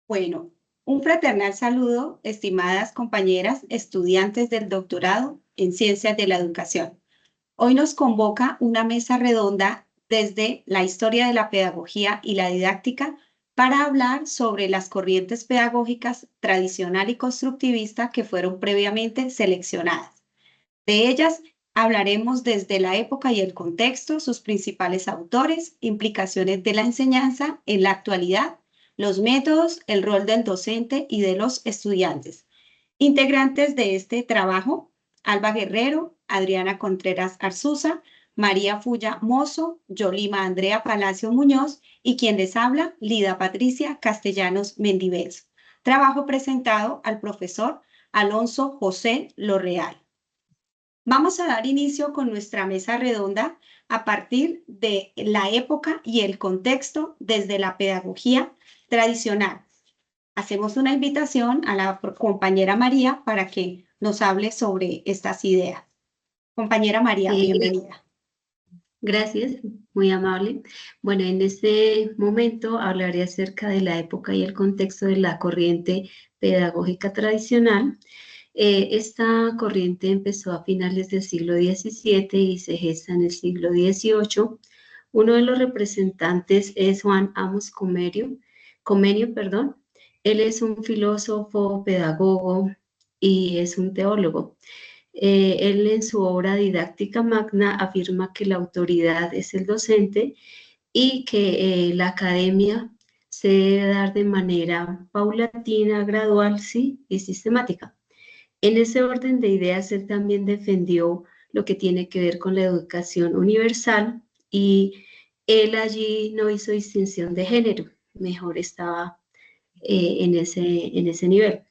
Bueno, un fraternal saludo, estimadas compañeras, estudiantes del doctorado en Ciencias de la Educación. Hoy nos convoca una mesa redonda desde la historia de la pedagogía y la didáctica para hablar sobre las corrientes pedagógicas tradicional y constructivista que fueron previamente seleccionadas. De ellas hablaremos desde la época y el contexto, sus principales autores, implicaciones de la enseñanza en la actualidad, los métodos, el rol del docente y de los estudiantes. Integrantes de este trabajo, Alba Guerrero, Adriana Contreras Arzuza, María Fulla Mozo, Yolima Andrea Palacio Muñoz y quien les habla, Lida Patricia Castellanos Mendivez. Trabajo presentado al profesor Alonso José Lorreal. Vamos a dar inicio con nuestra mesa redonda a partir de la época y el contexto desde la pedagogía tradicional. Hacemos una invitación a la compañera María para que nos hable sobre estas ideas. Compañera María, bienvenida. Gracias, muy amable. Bueno, en este momento hablaré acerca de la época y el contexto de la corriente pedagógica tradicional. Esta corriente empezó a finales del siglo XVII y se gesta en el siglo XVIII. Uno de los representantes es Juan Amos Comenio, perdón. Él es un filósofo, pedagogo y es un teólogo. Él en su obra Didáctica Magna afirma que la autoridad es el docente y que la academia se debe dar de manera paulatina, gradual, sí, y sistemática. En ese orden de ideas, él también defendió lo que tiene que ver con la educación universal y él allí no hizo distinción de género, mejor estaba en ese nivel.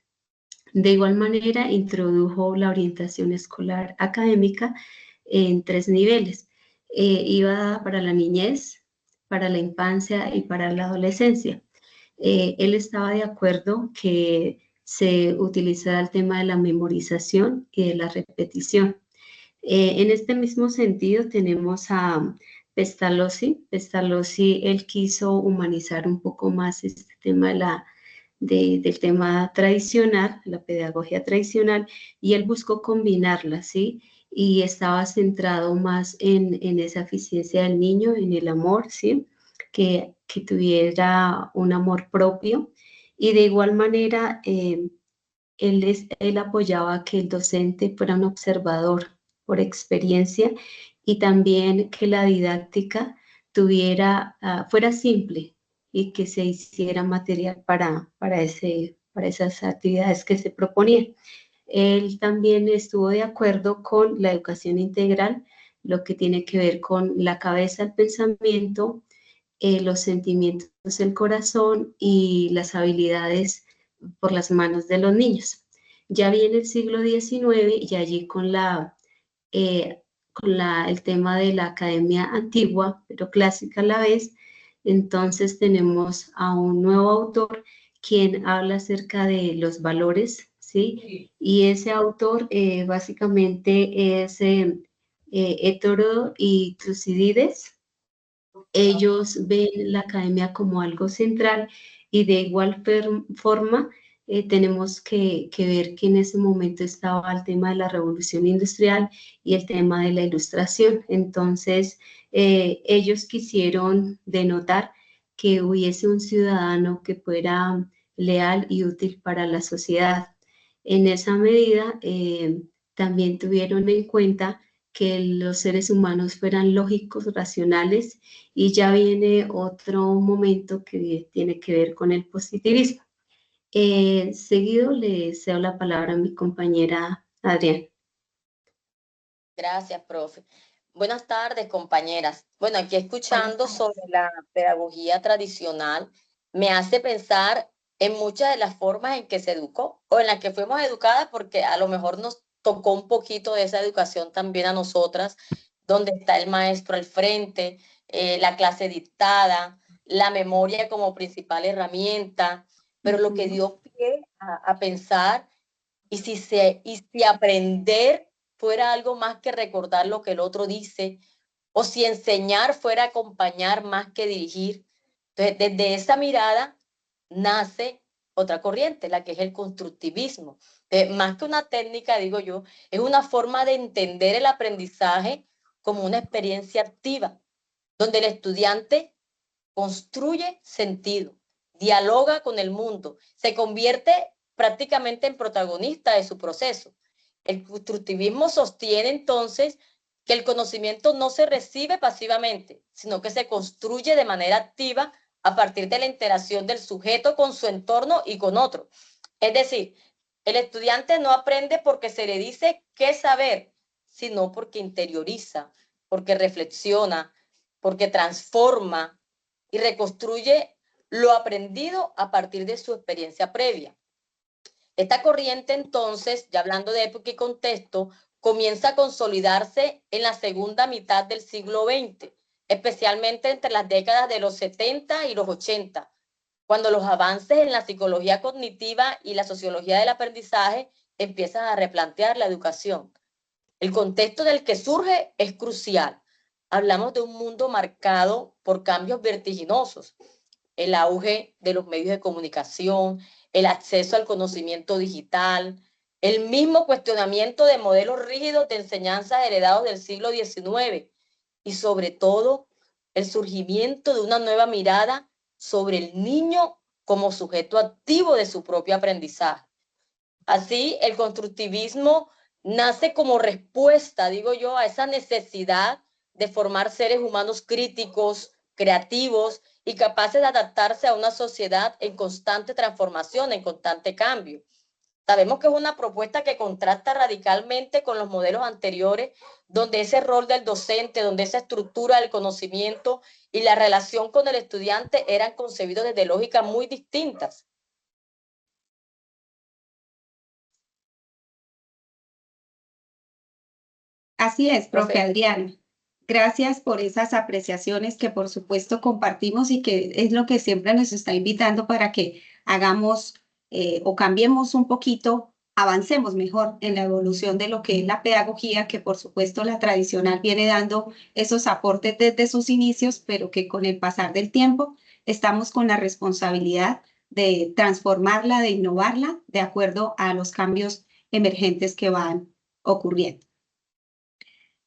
De igual manera, introdujo la orientación escolar académica en 3 niveles. Iba para la niñez, para la infancia y para la adolescencia. Él estaba de acuerdo que se utilizara el tema de la memorización y de la repetición. En este mismo sentido tenemos a Pestalozzi. Pestalozzi, él quiso humanizar un poco más este tema del tema tradicional, la pedagogía tradicional, y él buscó combinarla, ¿sí? Y estaba centrado más en esa eficiencia del niño, en el amor, ¿sí? Que tuviera un amor propio. Y de igual manera, él apoyaba que el docente fuera un observador por experiencia y también que la didáctica fuera simple y que se hiciera material para esas actividades que se proponían. Él también estuvo de acuerdo con la educación integral, lo que tiene que ver con la cabeza, el pensamiento, los sentimientos, el corazón y las habilidades por las manos de los niños. Ya viene el siglo XIX y allí el tema de la academia antigua, pero clásica a la vez, entonces tenemos a un nuevo autor quien habla acerca de los valores, ¿sí? Y ese autor básicamente es Hétoro y Tucídides. Ellos ven la academia como algo central y de igual forma tenemos que ver que en ese momento estaba el tema de la revolución industrial y el tema de la ilustración. Entonces, ellos quisieron denotar que hubiese un ciudadano que fuera leal y útil para la sociedad. En esa medida, también tuvieron en cuenta que los seres humanos fueran lógicos, racionales, y ya viene otro momento que tiene que ver con el positivismo. Seguido le cedo la palabra a mi compañera Adriana. Gracias, profe. Buenas tardes, compañeras. Bueno, aquí escuchando sobre la pedagogía tradicional, me hace pensar en muchas de las formas en que se educó o en las que fuimos educadas, porque a lo mejor nos tocó un poquito de esa educación también a nosotras, donde está el maestro al frente, la clase dictada, la memoria como principal herramienta, pero lo que dio pie a pensar, y si aprender fuera algo más que recordar lo que el otro dice, o si enseñar fuera acompañar más que dirigir. Entonces, desde esa mirada nace otra corriente, la que es el constructivismo. Más que una técnica, digo yo, es una forma de entender el aprendizaje como una experiencia activa, donde el estudiante construye sentido, dialoga con el mundo, se convierte prácticamente en protagonista de su proceso. El constructivismo sostiene entonces que el conocimiento no se recibe pasivamente, sino que se construye de manera activa a partir de la interacción del sujeto con su entorno y con otro. Es decir, el estudiante no aprende porque se le dice qué saber, sino porque interioriza, porque reflexiona, porque transforma y reconstruye lo aprendido a partir de su experiencia previa. Esta corriente, entonces, ya hablando de época y contexto, comienza a consolidarse en la segunda mitad del siglo XX, especialmente entre las décadas de los 70 y los 80, cuando los avances en la psicología cognitiva y la sociología del aprendizaje empiezan a replantear la educación. El contexto del que surge es crucial. Hablamos de un mundo marcado por cambios vertiginosos, el auge de los medios de comunicación, el acceso al conocimiento digital, el mismo cuestionamiento de modelos rígidos de enseñanza heredados del siglo XIX y sobre todo el surgimiento de una nueva mirada sobre el niño como sujeto activo de su propio aprendizaje. Así, el constructivismo nace como respuesta, digo yo, a esa necesidad de formar seres humanos críticos, creativos y capaces de adaptarse a una sociedad en constante transformación, en constante cambio. Sabemos que es una propuesta que contrasta radicalmente con los modelos anteriores, donde ese rol del docente, donde esa estructura del conocimiento y la relación con el estudiante eran concebidos desde lógicas muy distintas. Así es, profe Adriana. Gracias por esas apreciaciones que por supuesto compartimos y que es lo que siempre nos está invitando para que hagamos o cambiemos un poquito, avancemos mejor en la evolución de lo que es la pedagogía, que por supuesto la tradicional viene dando esos aportes desde sus inicios, pero que con el pasar del tiempo estamos con la responsabilidad de transformarla, de innovarla de acuerdo a los cambios emergentes que van ocurriendo.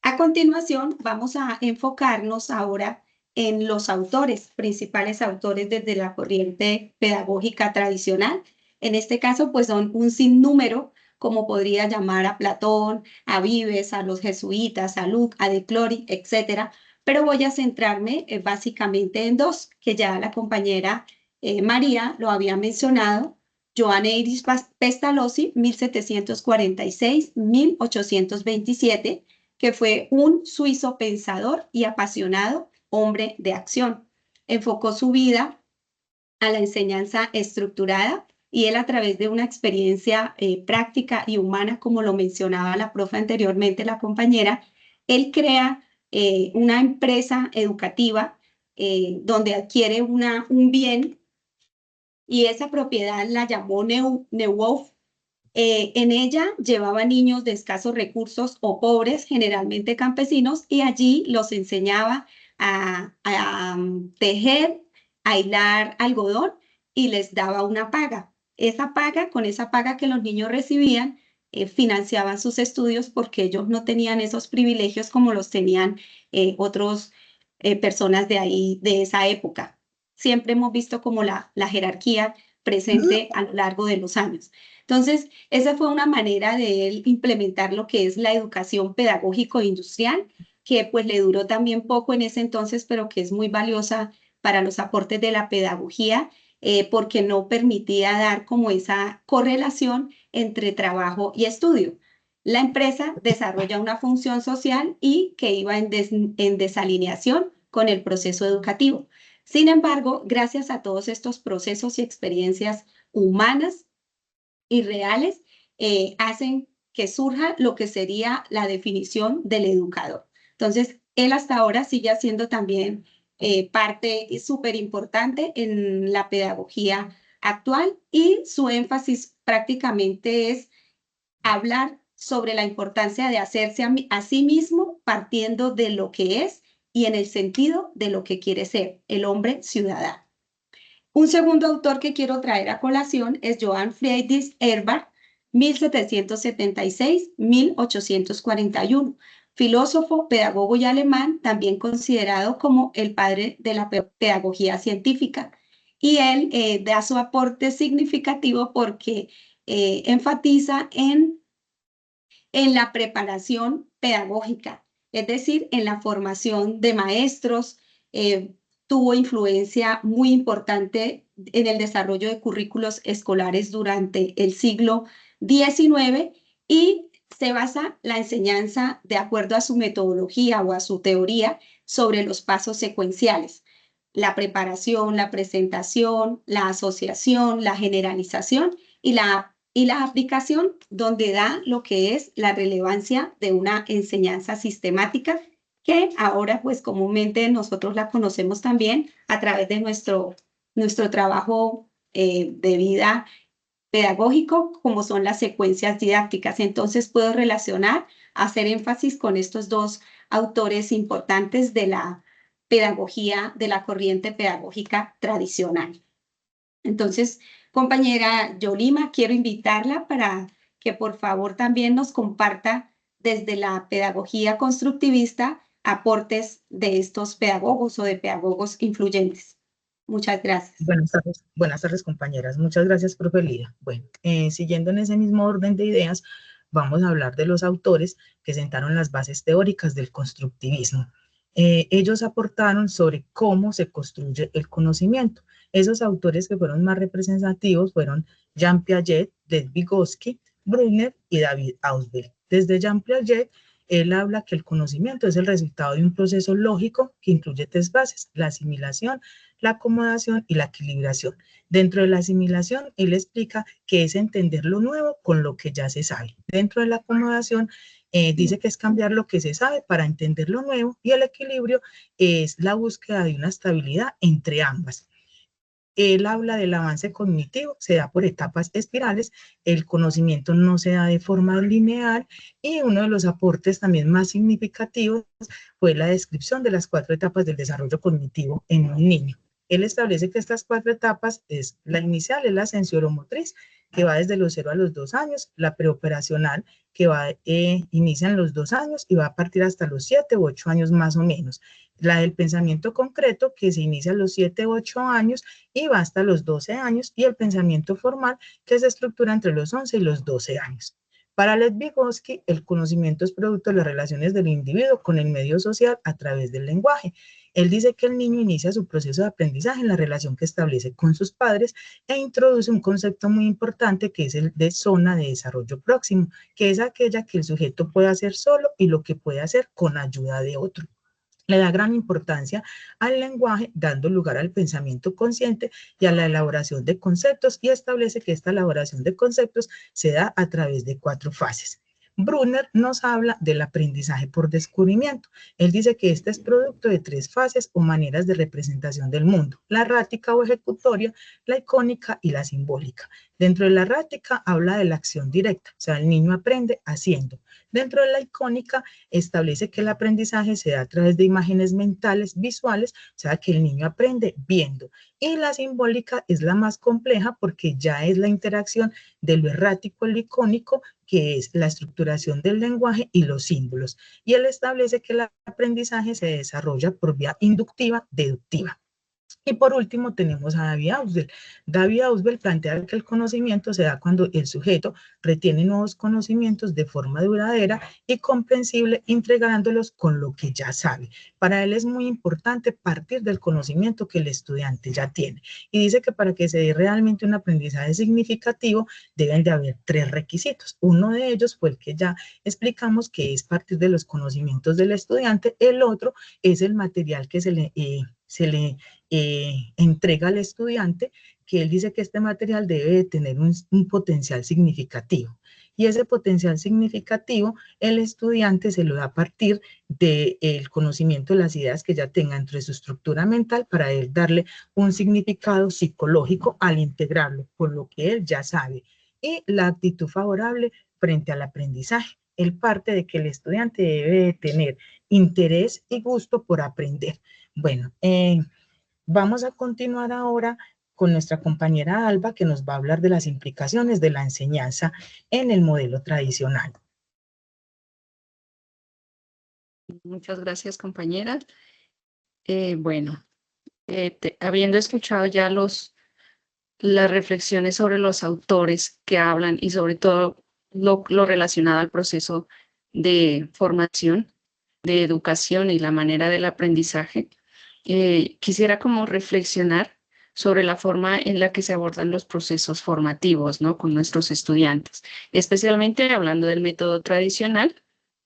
A continuación, vamos a enfocarnos ahora en los autores, principales autores desde la corriente pedagógica tradicional. En este caso, pues son un sinnúmero, como podría llamar a Platón, a Vives, a los jesuitas, a Luc, a De Clory, etcétera. Pero voy a centrarme básicamente en dos, que ya la compañera María lo había mencionado. Johann Heinrich Pestalozzi, 1746-1827, que fue un suizo pensador y apasionado hombre de acción. Enfocó su vida a la enseñanza estructurada y él a través de una experiencia práctica y humana, como lo mencionaba la profe anteriormente, la compañera, él crea una empresa educativa donde adquiere un bien y esa propiedad la llamó Neuhof. En ella llevaba niños de escasos recursos o pobres, generalmente campesinos, y allí los enseñaba a tejer, a hilar algodón y les daba una paga. Con esa paga que los niños recibían, financiaban sus estudios porque ellos no tenían esos privilegios como los tenían otras personas de ahí, de esa época. Siempre hemos visto como la jerarquía presente a lo largo de los años. Entonces, esa fue una manera de él implementar lo que es la educación pedagógico-industrial, que pues le duró también poco en ese entonces, pero que es muy valiosa para los aportes de la pedagogía, porque no permitía dar como esa correlación entre trabajo y estudio. La empresa desarrolla una función social y que iba en desalineación con el proceso educativo. Sin embargo, gracias a todos estos procesos y experiencias humanas y reales, hacen que surja lo que sería la definición del educador. Entonces, él hasta ahora sigue siendo también parte súper importante en la pedagogía actual y su énfasis prácticamente es hablar sobre la importancia de hacerse a sí mismo partiendo de lo que es y en el sentido de lo que quiere ser el hombre ciudadano. Un segundo autor que quiero traer a colación es Johann Friedrich Herbart, 1776-1841, filósofo, pedagogo y alemán, también considerado como el padre de la pedagogía científica. Y él da su aporte significativo porque enfatiza en la preparación pedagógica, es decir, en la formación de maestros. Tuvo influencia muy importante en el desarrollo de currículos escolares durante el siglo XIX y se basa la enseñanza de acuerdo a su metodología o a su teoría sobre los pasos secuenciales: la preparación, la presentación, la asociación, la generalización y la aplicación, donde da lo que es la relevancia de una enseñanza sistemática, que ahora pues comúnmente nosotros la conocemos también a través de nuestro trabajo de vida pedagógico, como son las secuencias didácticas. Entonces puedo relacionar, hacer énfasis con estos dos autores importantes de la pedagogía, de la corriente pedagógica tradicional. Entonces, compañera Yolima, quiero invitarla para que por favor también nos comparta desde la pedagogía constructivista aportes de estos pedagogos o de pedagogos influyentes. Muchas gracias. Buenas tardes, compañeras. Muchas gracias, profe Lida. Bueno, siguiendo en ese mismo orden de ideas, vamos a hablar de los autores que sentaron las bases teóricas del constructivismo. Ellos aportaron sobre cómo se construye el conocimiento. Esos autores que fueron más representativos fueron Jean Piaget, Lev Vygotsky, Brunner y David Ausubel. Desde Jean Piaget, él habla que el conocimiento es el resultado de un proceso lógico que incluye tres bases: la asimilación, la acomodación y la equilibración. Dentro de la asimilación, él explica que es entender lo nuevo con lo que ya se sabe. Dentro de la acomodación, dice que es cambiar lo que se sabe para entender lo nuevo, y el equilibrio es la búsqueda de una estabilidad entre ambas. Él habla del avance cognitivo, se da por etapas espirales, el conocimiento no se da de forma lineal, y uno de los aportes también más significativos fue la descripción de las 4 etapas del desarrollo cognitivo en un niño. Él establece que estas 4 etapas es: la inicial es la sensoromotriz, que va desde los 0 a los 2 años, la preoperacional, que inicia en los 2 años y va a partir hasta los 7 u 8 años más o menos. La del pensamiento concreto, que se inicia a los 7 u 8 años y va hasta los 12 años, y el pensamiento formal, que se estructura entre los 11 y los 12 años. Para Lev Vygotsky, el conocimiento es producto de las relaciones del individuo con el medio social a través del lenguaje. Él dice que el niño inicia su proceso de aprendizaje en la relación que establece con sus padres e introduce un concepto muy importante, que es el de zona de desarrollo próximo, que es aquella que el sujeto puede hacer solo y lo que puede hacer con ayuda de otro. Le da gran importancia al lenguaje, dando lugar al pensamiento consciente y a la elaboración de conceptos, y establece que esta elaboración de conceptos se da a través de 4 fases. Brunner nos habla del aprendizaje por descubrimiento. Él dice que este es producto de 3 fases o maneras de representación del mundo: la errática o ejecutoria, la icónica y la simbólica. Dentro de la errática habla de la acción directa, o sea, el niño aprende haciendo. Dentro de la icónica establece que el aprendizaje se da a través de imágenes mentales, visuales, o sea, que el niño aprende viendo. Y la simbólica es la más compleja, porque ya es la interacción de lo errático y lo icónico, que es la estructuración del lenguaje y los símbolos. Y él establece que el aprendizaje se desarrolla por vía inductiva, deductiva. Y por último tenemos a David Ausubel. David Ausubel plantea que el conocimiento se da cuando el sujeto retiene nuevos conocimientos de forma duradera y comprensible, integrándolos con lo que ya sabe. Para él es muy importante partir del conocimiento que el estudiante ya tiene. Y dice que para que se dé realmente un aprendizaje significativo deben de haber 3 requisitos. Uno de ellos fue el que ya explicamos, que es partir de los conocimientos del estudiante. El otro es el material que se le entrega al estudiante, que él dice que este material debe de tener un potencial significativo. Y ese potencial significativo el estudiante se lo da a partir del conocimiento de las ideas que ya tenga entre su estructura mental, para él darle un significado psicológico al integrarlo con lo que él ya sabe. Y la actitud favorable frente al aprendizaje. Él parte de que el estudiante debe de tener interés y gusto por aprender. Bueno, vamos a continuar ahora con nuestra compañera Alba, que nos va a hablar de las implicaciones de la enseñanza en el modelo tradicional. Muchas gracias, compañeras. Bueno, habiendo escuchado ya las reflexiones sobre los autores que hablan y sobre todo lo relacionado al proceso de formación, de educación y la manera del aprendizaje, quisiera como reflexionar sobre la forma en la que se abordan los procesos formativos, ¿no? Con nuestros estudiantes, especialmente hablando del método tradicional,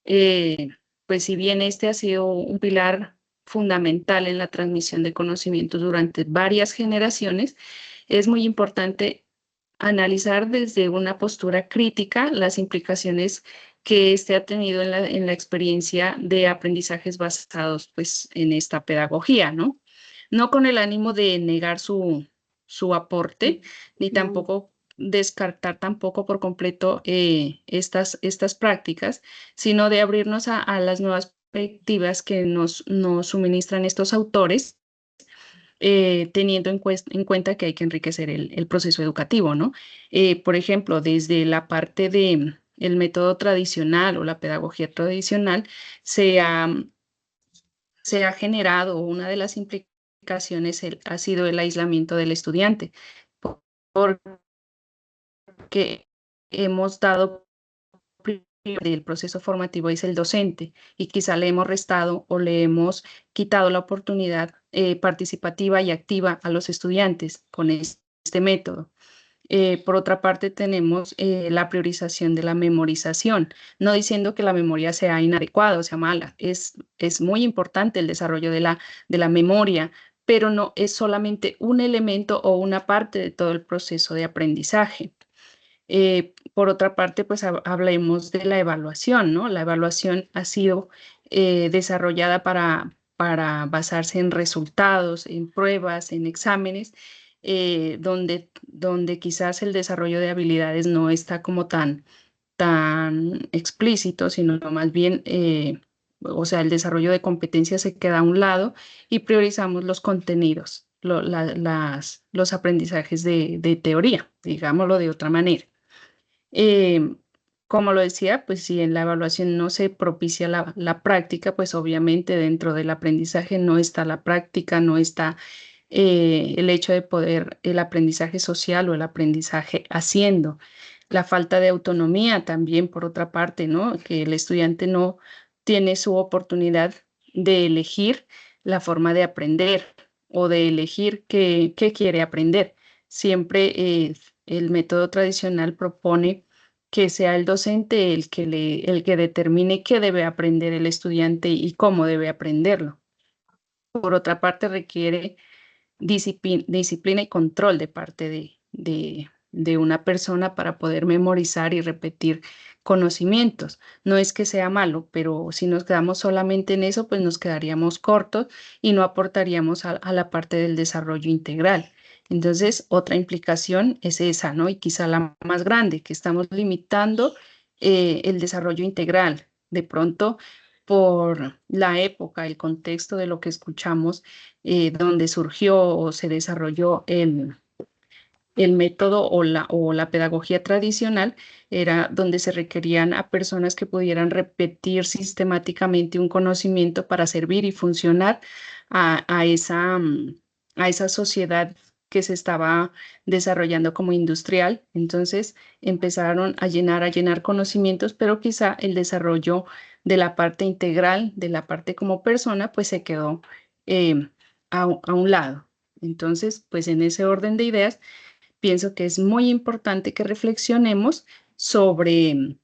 pues si bien este ha sido un pilar fundamental en la transmisión de conocimientos durante varias generaciones, es muy importante analizar desde una postura crítica las implicaciones que éste ha tenido en la experiencia de aprendizajes basados pues, en esta pedagogía, ¿no? No con el ánimo de negar su aporte, ni tampoco descartar tampoco por completo estas prácticas, sino de abrirnos a las nuevas perspectivas que nos suministran estos autores, teniendo en cuenta que hay que enriquecer el proceso educativo, ¿no? Por ejemplo, desde la parte de el método tradicional o la pedagogía tradicional, se ha generado una de las implicaciones ha sido el aislamiento del estudiante, porque hemos dado el proceso formativo es el docente y quizá le hemos restado o le hemos quitado la oportunidad participativa y activa a los estudiantes con este método. Por otra parte, tenemos la priorización de la memorización, no diciendo que la memoria sea inadecuada o sea mala, es muy importante el desarrollo de la memoria, pero no es solamente un elemento o una parte de todo el proceso de aprendizaje. Por otra parte, pues hablemos de la evaluación, ¿no? La evaluación ha sido desarrollada para basarse en resultados, en pruebas, en exámenes, donde quizás el desarrollo de habilidades no está como tan explícito, sino más bien, o sea, el desarrollo de competencias se queda a un lado y priorizamos los contenidos, los aprendizajes de teoría, digámoslo de otra manera. Como lo decía, pues si en la evaluación no se propicia la práctica, pues obviamente dentro del aprendizaje no está la práctica, no está el hecho de poder, el aprendizaje social o el aprendizaje haciendo. La falta de autonomía también, por otra parte, ¿no? Que el estudiante no tiene su oportunidad de elegir la forma de aprender o de elegir qué quiere aprender. Siempre el método tradicional propone que sea el docente el que determine qué debe aprender el estudiante y cómo debe aprenderlo. Por otra parte, requiere disciplina y control de parte de una persona para poder memorizar y repetir conocimientos. No es que sea malo, pero si nos quedamos solamente en eso, pues nos quedaríamos cortos y no aportaríamos a la parte del desarrollo integral. Entonces, otra implicación es esa, ¿no? Y quizá la más grande, que estamos limitando el desarrollo integral. De pronto, por la época, el contexto de lo que escuchamos, donde surgió o se desarrolló el método o la pedagogía tradicional, era donde se requerían a personas que pudieran repetir sistemáticamente un conocimiento para servir y funcionar a esa sociedad que se estaba desarrollando como industrial. Entonces empezaron a llenar conocimientos, pero quizá el desarrollo de la parte integral, de la parte como persona, pues se quedó a un lado. Entonces, pues en ese orden de ideas, pienso que es muy importante que reflexionemos sobre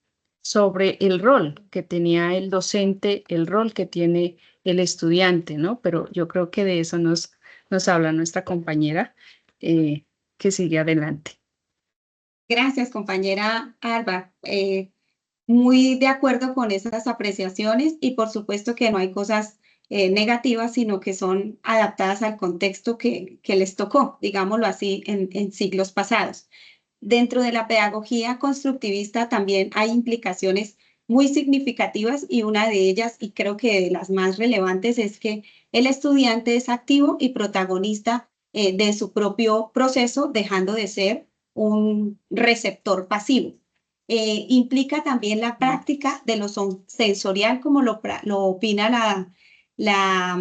el rol que tenía el docente, el rol que tiene el estudiante, ¿no? Pero yo creo que de eso nos habla nuestra compañera que sigue adelante. Gracias, compañera Alba. Muy de acuerdo con esas apreciaciones y por supuesto que no hay cosas negativas, sino que son adaptadas al contexto que les tocó, digámoslo así, en siglos pasados. Dentro de la pedagogía constructivista también hay implicaciones muy significativas y una de ellas, y creo que de las más relevantes, es que el estudiante es activo y protagonista de su propio proceso, dejando de ser un receptor pasivo. Implica también la práctica de lo sensorial, como lo opina la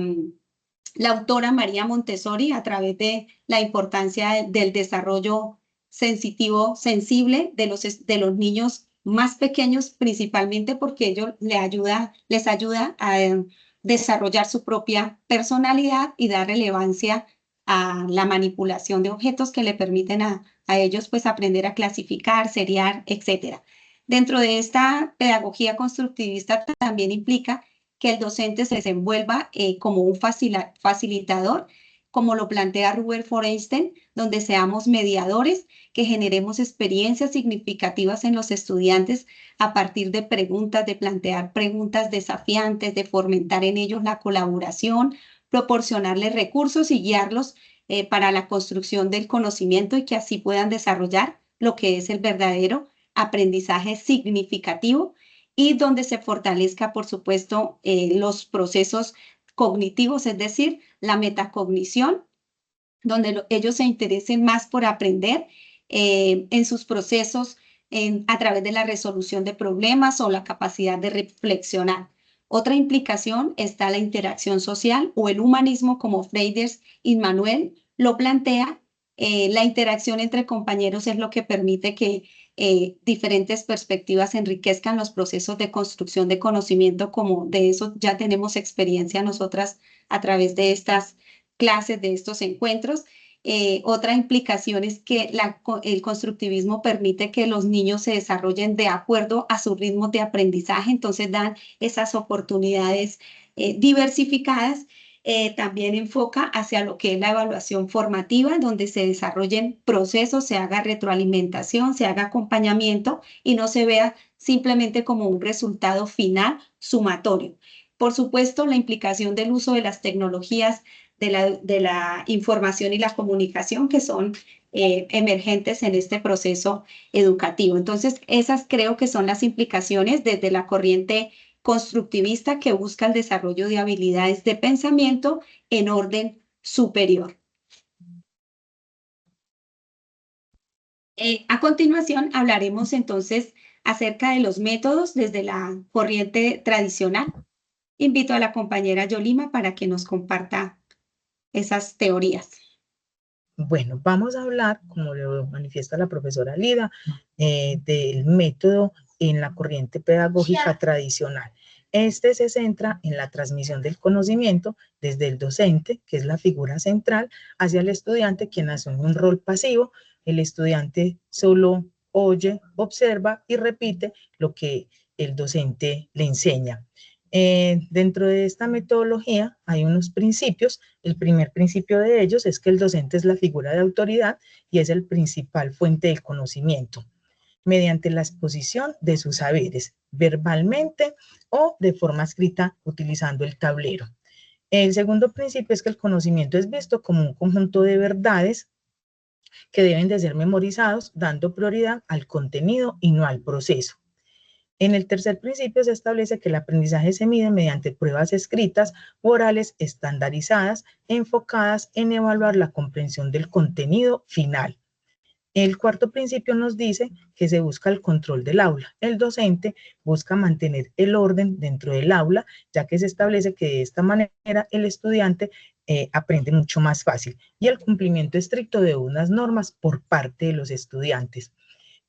autora María Montessori a través de la importancia del desarrollo sensitivo, sensible de los niños más pequeños, principalmente porque ello les ayuda a desarrollar su propia personalidad y dar relevancia a la manipulación de objetos que le permiten a ellos pues aprender a clasificar, seriar, etc. Dentro de esta pedagogía constructivista también implica que el docente se desenvuelva como un facilitador, como lo plantea Rudolf Feuerstein, donde seamos mediadores, que generemos experiencias significativas en los estudiantes a partir de preguntas, de plantear preguntas desafiantes, de fomentar en ellos la colaboración, proporcionarles recursos y guiarlos para la construcción del conocimiento y que así puedan desarrollar lo que es el verdadero aprendizaje significativo y donde se fortalezca, por supuesto, los procesos cognitivos, es decir, la metacognición, donde ellos se interesen más por aprender en sus procesos a través de la resolución de problemas o la capacidad de reflexionar. Otra implicación está la interacción social o el humanismo, como Freiders y Manuel lo plantea. La interacción entre compañeros es lo que permite que diferentes perspectivas enriquezcan los procesos de construcción de conocimiento, como de eso ya tenemos experiencia nosotras a través de estas clases, de estos encuentros. Otra implicación es que el constructivismo permite que los niños se desarrollen de acuerdo a sus ritmos de aprendizaje, entonces dan esas oportunidades diversificadas. También enfoca hacia lo que es la evaluación formativa, donde se desarrollen procesos, se haga retroalimentación, se haga acompañamiento y no se vea simplemente como un resultado final sumatorio. Por supuesto, la implicación del uso de las tecnologías de la información y la comunicación que son emergentes en este proceso educativo. Entonces, esas creo que son las implicaciones desde la corriente constructivista que busca el desarrollo de habilidades de pensamiento en orden superior. A continuación, hablaremos entonces acerca de los métodos desde la corriente tradicional. Invito a la compañera Yolima para que nos comparta esas teorías. Bueno, vamos a hablar, como lo manifiesta la profesora Lida, del método en la corriente pedagógica tradicional. Este se centra en la transmisión del conocimiento desde el docente, que es la figura central, hacia el estudiante, quien asume un rol pasivo. El estudiante solo oye, observa y repite lo que el docente le enseña. Dentro de esta metodología hay unos principios. El primer principio de ellos es que el docente es la figura de autoridad y es el principal fuente del conocimiento, mediante la exposición de sus saberes, verbalmente o de forma escrita utilizando el tablero. El segundo principio es que el conocimiento es visto como un conjunto de verdades que deben de ser memorizados, dando prioridad al contenido y no al proceso. En el tercer principio se establece que el aprendizaje se mide mediante pruebas escritas o orales estandarizadas, enfocadas en evaluar la comprensión del contenido final. El cuarto principio nos dice que se busca el control del aula. El docente busca mantener el orden dentro del aula, ya que se establece que de esta manera el estudiante aprende mucho más fácil, y el cumplimiento estricto de unas normas por parte de los estudiantes.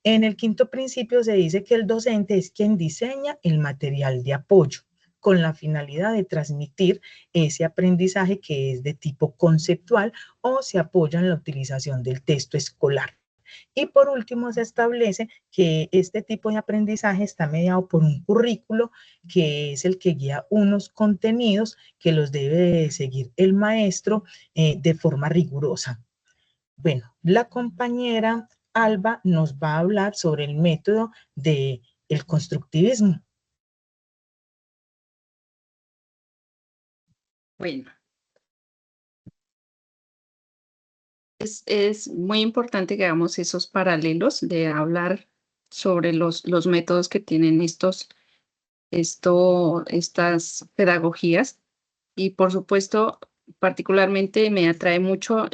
En el quinto principio se dice que el docente es quien diseña el material de apoyo con la finalidad de transmitir ese aprendizaje que es de tipo conceptual o se apoya en la utilización del texto escolar. Y por último se establece que este tipo de aprendizaje está mediado por un currículo que es el que guía unos contenidos que los debe seguir el maestro de forma rigurosa. Bueno, la compañera Alba nos va a hablar sobre el método del constructivismo. Bueno, es muy importante que hagamos esos paralelos de hablar sobre los métodos que tienen estas pedagogías y, por supuesto, particularmente me atrae mucho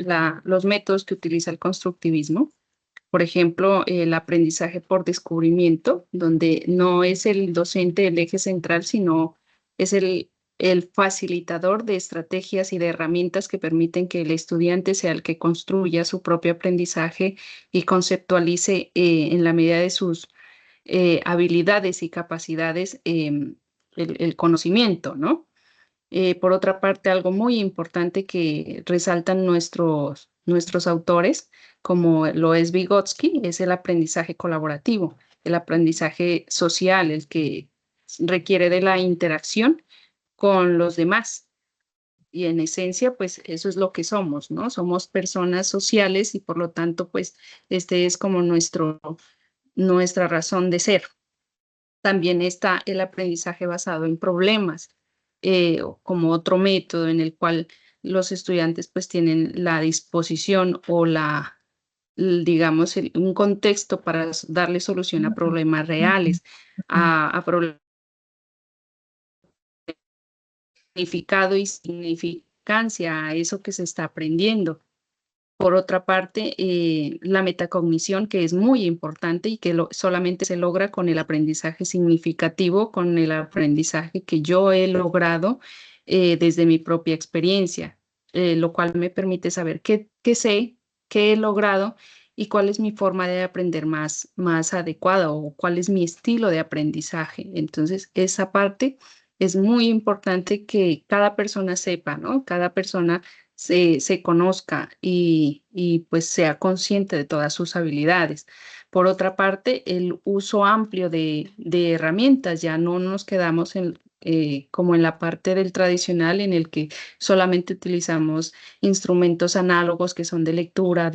los métodos que utiliza el constructivismo. Por ejemplo, el aprendizaje por descubrimiento, donde no es el docente el eje central, sino es el facilitador de estrategias y de herramientas que permiten que el estudiante sea el que construya su propio aprendizaje y conceptualice en la medida de sus habilidades y capacidades el conocimiento, ¿no? Por otra parte, algo muy importante que resaltan nuestros autores, como lo es Vygotsky, es el aprendizaje colaborativo, el aprendizaje social, el que requiere de la interacción con los demás. Y en esencia, pues eso es lo que somos, ¿no? Somos personas sociales y por lo tanto, pues este es como nuestra razón de ser. También está el aprendizaje basado en problemas, como otro método en el cual los estudiantes pues tienen la disposición o digamos, un contexto para darle solución a problemas reales, a problemas significado y significancia a eso que se está aprendiendo. Por otra parte, la metacognición, que es muy importante y que solamente se logra con el aprendizaje significativo, con el aprendizaje que yo he logrado desde mi propia experiencia, lo cual me permite saber qué sé, qué he logrado y cuál es mi forma de aprender más adecuada o cuál es mi estilo de aprendizaje. Entonces, esa parte es muy importante que cada persona sepa, ¿no? Cada persona se conozca y pues sea consciente de todas sus habilidades. Por otra parte, el uso amplio de herramientas, ya no nos quedamos como en la parte del tradicional en el que solamente utilizamos instrumentos análogos que son de lectura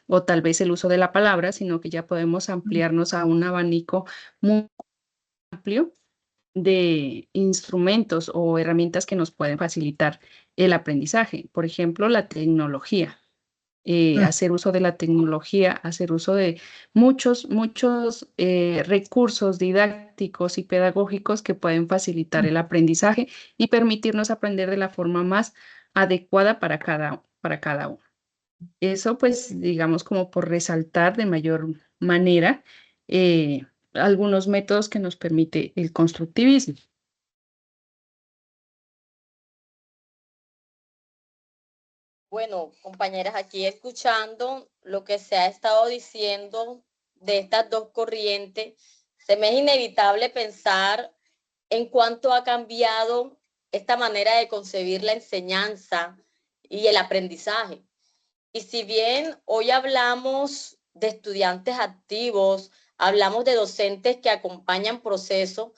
o tal vez el uso de la palabra, sino que ya podemos ampliarnos a un abanico muy amplio de instrumentos o herramientas que nos pueden facilitar el aprendizaje. Por ejemplo, la tecnología. Hacer uso de la tecnología, hacer uso de muchos recursos didácticos y pedagógicos que pueden facilitar el aprendizaje y permitirnos aprender de la forma más adecuada para cada uno. Eso, pues, digamos, como por resaltar de mayor manera eh, algunos métodos que nos permite el constructivismo. Bueno, compañeras, aquí escuchando lo que se ha estado diciendo de estas dos corrientes, se me es inevitable pensar en cuánto ha cambiado esta manera de concebir la enseñanza y el aprendizaje. Y si bien hoy hablamos de estudiantes activos, hablamos de docentes que acompañan procesos,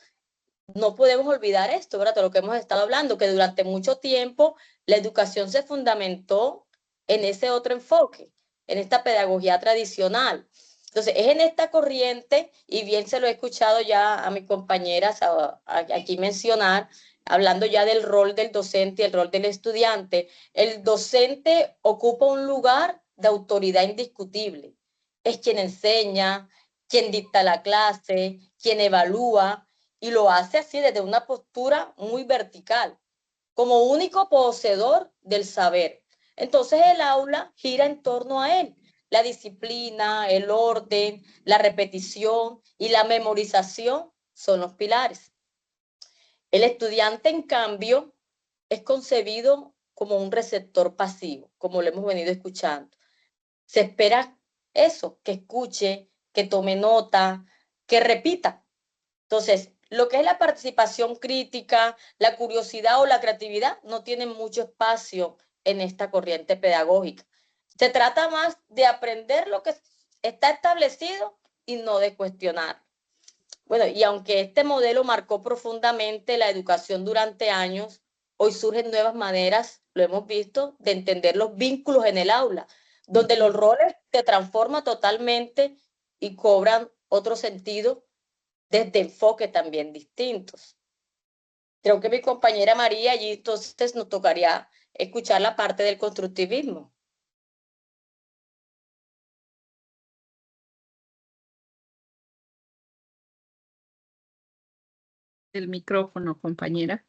no podemos olvidar esto, ¿verdad? De lo que hemos estado hablando, que durante mucho tiempo la educación se fundamentó en ese otro enfoque, en esta pedagogía tradicional. Entonces, es en esta corriente, y bien se lo he escuchado ya a mis compañeras aquí mencionar, hablando ya del rol del docente y el rol del estudiante. El docente ocupa un lugar de autoridad indiscutible. Es quien enseña, quien dicta la clase, quien evalúa, y lo hace así desde una postura muy vertical, como único poseedor del saber. Entonces el aula gira en torno a él. La disciplina, el orden, la repetición y la memorización son los pilares. El estudiante, en cambio, es concebido como un receptor pasivo, como lo hemos venido escuchando. Se espera eso, que escuche, que tome nota, que repita. Entonces, lo que es la participación crítica, la curiosidad o la creatividad no tienen mucho espacio en esta corriente pedagógica. Se trata más de aprender lo que está establecido y no de cuestionar. Bueno, y aunque este modelo marcó profundamente la educación durante años, hoy surgen nuevas maneras, lo hemos visto, de entender los vínculos en el aula, donde los roles se transforman totalmente y cobran otro sentido desde enfoques también distintos. Creo que mi compañera María allí entonces nos tocaría escuchar la parte del constructivismo. El micrófono, compañera.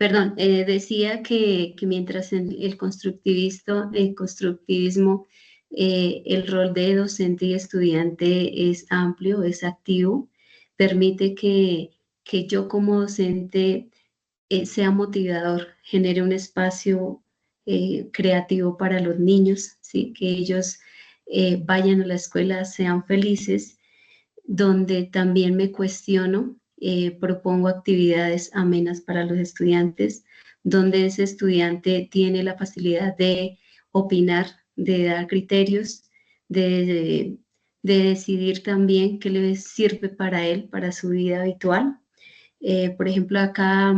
Perdón, decía que mientras en el constructivismo, el rol de docente y estudiante es amplio, es activo, permite que yo como docente sea motivador, genere un espacio creativo para los niños, ¿sí? Que ellos vayan a la escuela, sean felices, donde también me cuestiono, propongo actividades amenas para los estudiantes, donde ese estudiante tiene la facilidad de opinar, de dar criterios, de decidir también qué le sirve para él, para su vida habitual. Por ejemplo, acá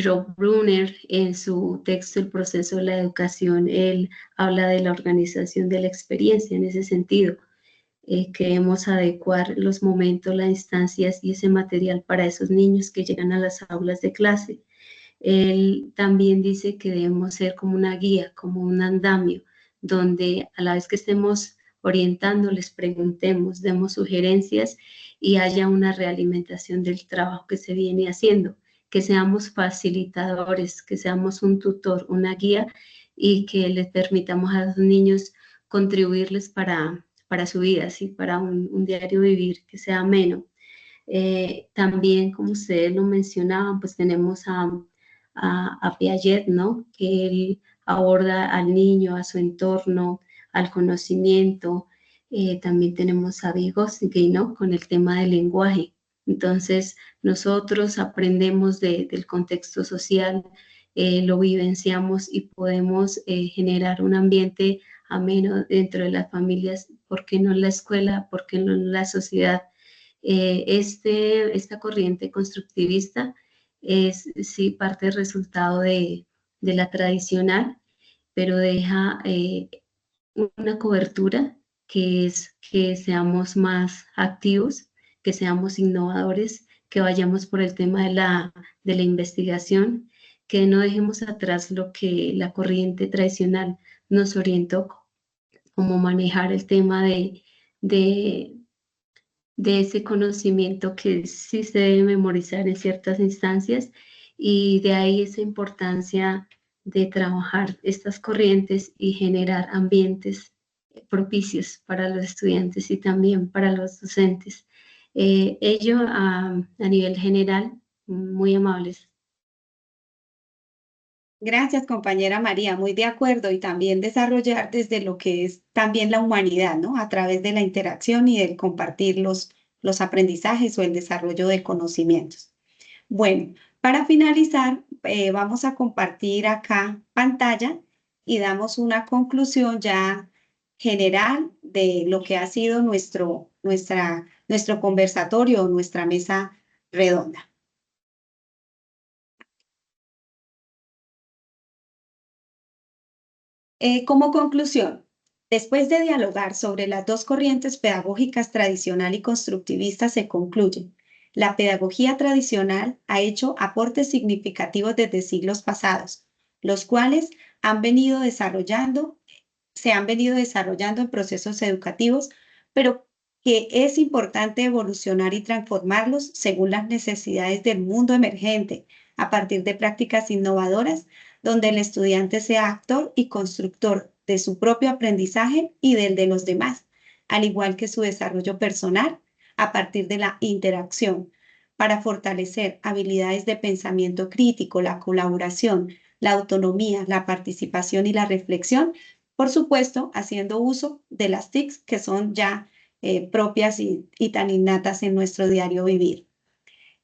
Rob Brunner, en su texto El proceso de la educación, él habla de la organización de la experiencia en ese sentido. Queremos adecuar los momentos, las instancias y ese material para esos niños que llegan a las aulas de clase. Él también dice que debemos ser como una guía, como un andamio, donde a la vez que estemos orientando, les preguntemos, demos sugerencias y haya una realimentación del trabajo que se viene haciendo, que seamos facilitadores, que seamos un tutor, una guía y que les permitamos a los niños contribuirles para su vida, ¿sí? Para un diario vivir que sea ameno. También, como ustedes lo mencionaban, pues tenemos a Piaget, ¿no? Que él aborda al niño, a su entorno, al conocimiento. También tenemos a Vygotsky, ¿no? Con el tema del lenguaje. Entonces, nosotros aprendemos del contexto social, lo vivenciamos y podemos generar un ambiente ameno dentro de las familias, ¿por qué no en la escuela? ¿Por qué no en la sociedad? Esta corriente constructivista es sí parte del resultado de la tradicional, pero deja una cobertura que es que seamos más activos, que seamos innovadores, que vayamos por el tema de la investigación, que no dejemos atrás lo que la corriente tradicional nos orientó, como manejar el tema de ese conocimiento que sí se debe memorizar en ciertas instancias, y de ahí esa importancia de trabajar estas corrientes y generar ambientes propicios para los estudiantes y también para los docentes. Ello a nivel general, muy amables. Gracias, compañera María, muy de acuerdo, y también desarrollar desde lo que es también la humanidad, ¿no? A través de la interacción y del compartir los aprendizajes o el desarrollo de conocimientos. Bueno, para finalizar, vamos a compartir acá pantalla y damos una conclusión ya general de lo que ha sido nuestro conversatorio, nuestra mesa redonda. Como conclusión, después de dialogar sobre las dos corrientes pedagógicas tradicional y constructivista, se concluye: la pedagogía tradicional ha hecho aportes significativos desde siglos pasados, los cuales se han venido desarrollando en procesos educativos, pero que es importante evolucionar y transformarlos según las necesidades del mundo emergente, a partir de prácticas innovadoras, donde el estudiante sea actor y constructor de su propio aprendizaje y del de los demás, al igual que su desarrollo personal a partir de la interacción, para fortalecer habilidades de pensamiento crítico, la colaboración, la autonomía, la participación y la reflexión, por supuesto, haciendo uso de las TICs que son ya propias y tan innatas en nuestro diario vivir.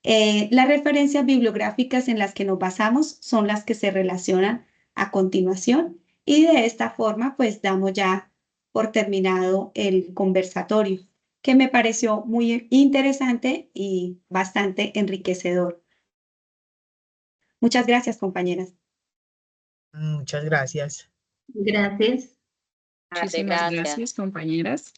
Las referencias bibliográficas en las que nos basamos son las que se relacionan a continuación, y de esta forma pues damos ya por terminado el conversatorio, que me pareció muy interesante y bastante enriquecedor. Muchas gracias, compañeras. Muchas gracias. Gracias. Muchísimas gracias, compañeras.